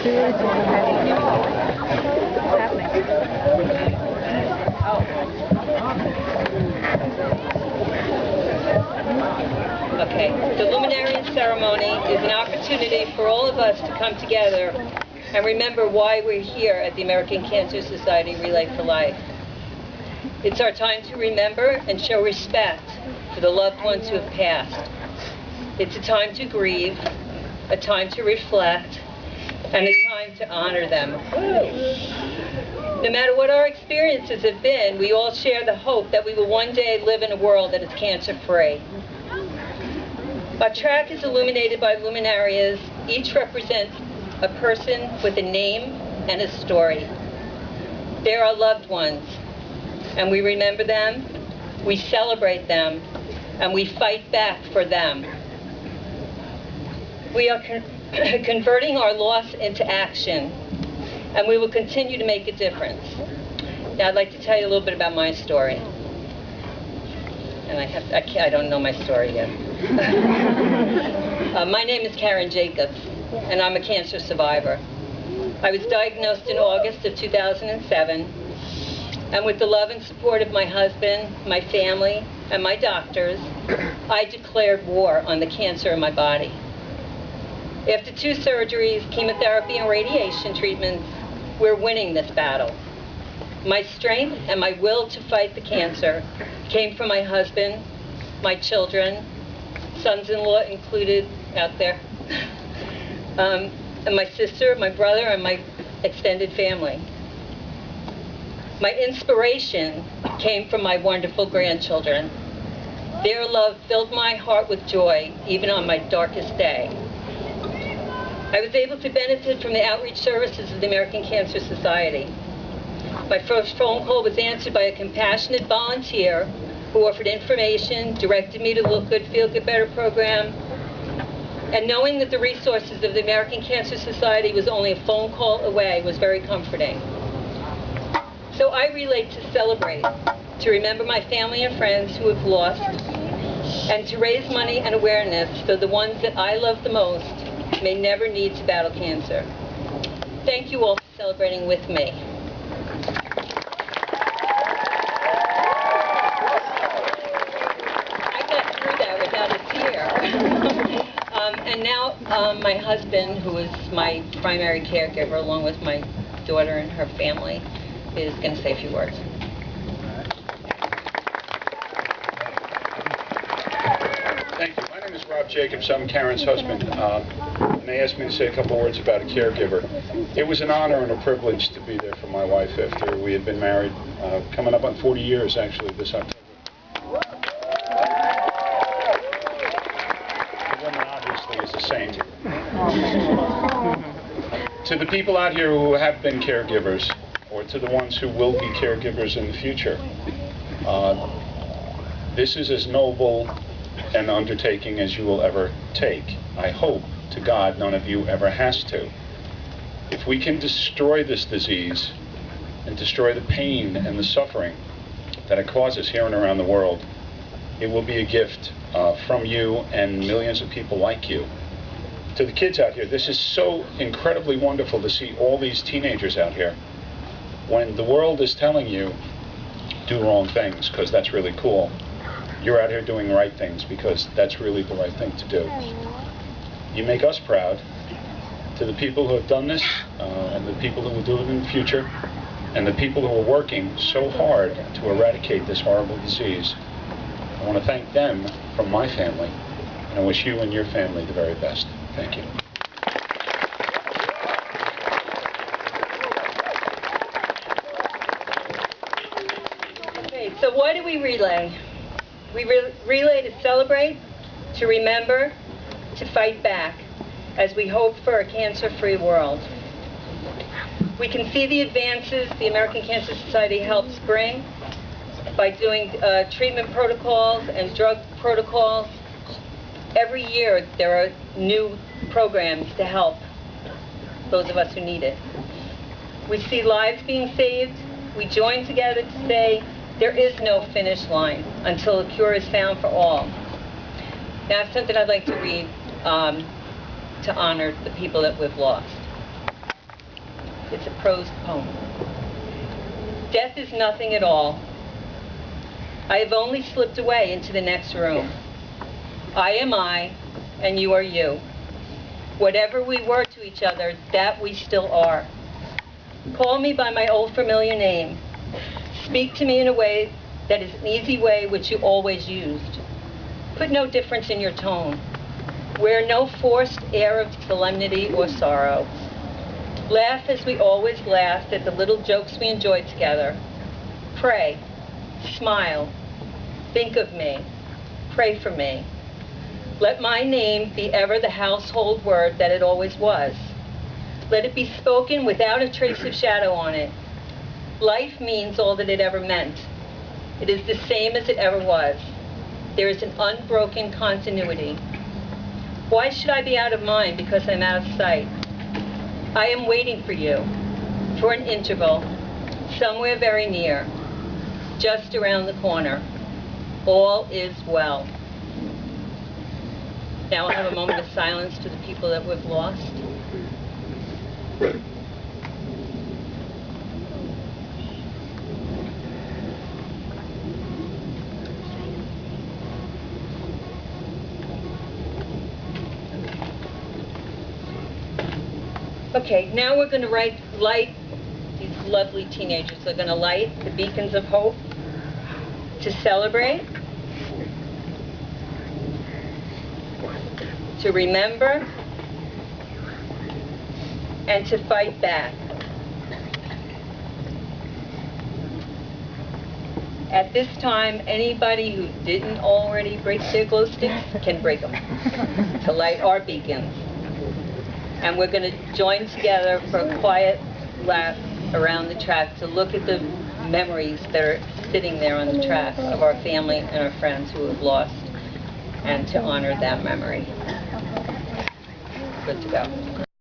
Okay, the Luminarian ceremony is an opportunity for all of us to come together and remember why we're here at the American Cancer Society Relay for Life. It's our time to remember and show respect for the loved ones who have passed. It's a time to grieve, a time to reflect, and a time to honor them. No matter what our experiences have been, we all share the hope that we will one day live in a world that is cancer-free. Our track is illuminated by luminarias. Each represents a person with a name and a story. They're our loved ones, and we remember them, we celebrate them, and we fight back for them. We are converting our loss into action, and we will continue to make a difference. Now I'd like to tell you a little bit about my story. And I don't know my story yet. My name is Karen Jacobs, and I'm a cancer survivor. I was diagnosed in August of 2007, and with the love and support of my husband, my family, and my doctors, I declared war on the cancer in my body. After 2 surgeries, chemotherapy, and radiation treatments, we're winning this battle. My strength and my will to fight the cancer came from my husband, my children, sons-in-law included out there, and my sister, my brother, and my extended family. My inspiration came from my wonderful grandchildren. Their love filled my heart with joy, even on my darkest day. I was able to benefit from the outreach services of the American Cancer Society. My first phone call was answered by a compassionate volunteer who offered information, directed me to the Look Good, Feel Good, Better program, and knowing that the resources of the American Cancer Society was only a phone call away was very comforting. So I relate to celebrate, to remember my family and friends who have lost, and to raise money and awareness so the ones that I love the most may never need to battle cancer. Thank you all for celebrating with me. I got through that without a tear. And now my husband, who is my primary caregiver, along with my daughter and her family, is going to say a few words. Thank you. My name is Rob Jacobs. I'm Karen's husband. And they asked me to say a couple words about a caregiver. It was an honor and a privilege to be there for my wife after we had been married, coming up on 40 years, actually, this October. The woman obviously is a saint. To the people out here who have been caregivers, or to the ones who will be caregivers in the future, this is as noble an undertaking as you will ever take. I hope to God none of you ever has to. If we can destroy this disease and destroy the pain and the suffering that it causes here and around the world, it will be a gift from you and millions of people like you. To the kids out here, this is so incredibly wonderful to see all these teenagers out here. When the world is telling you, do wrong things, because that's really cool, you're out here doing the right things because that's really the right thing to do. You make us proud. To the people who have done this, and the people who will do it in the future, and the people who are working so hard to eradicate this horrible disease, I want to thank them from my family, and I wish you and your family the very best. Thank you. Okay, so why do we relay? We relay to celebrate, to remember, to fight back, as we hope for a cancer-free world. We can see the advances the American Cancer Society helps bring by doing treatment protocols and drug protocols. Every year there are new programs to help those of us who need it. We see lives being saved. We join together to say there is no finish line until a cure is found for all. Now, that's something I'd like to read to honor the people that we've lost. It's a prose poem. Death is nothing at all. I have only slipped away into the next room. I am I, and you are you. Whatever we were to each other, that we still are. Call me by my old familiar name. Speak to me in a way that is an easy way which you always used. Put no difference in your tone. Wear no forced air of solemnity or sorrow. Laugh as we always laughed at the little jokes we enjoyed together. Pray. Smile. Think of me. Pray for me. Let my name be ever the household word that it always was. Let it be spoken without a trace of shadow on it. Life means all that it ever meant. It is the same as it ever was. There is an unbroken continuity. Why should I be out of mind because I'm out of sight? I am waiting for you, for an interval, somewhere very near, just around the corner. All is well. Now we'll have a moment of silence to the people that we've lost. Okay, now we're going to light, these lovely teenagers are going to light the beacons of hope to celebrate, to remember, and to fight back. At this time, anybody who didn't already break their glow sticks can break them to light our beacons. And we're going to join together for a quiet lap around the track to look at the memories that are sitting there on the track of our family and our friends who have lost, and to honor that memory. Good to go.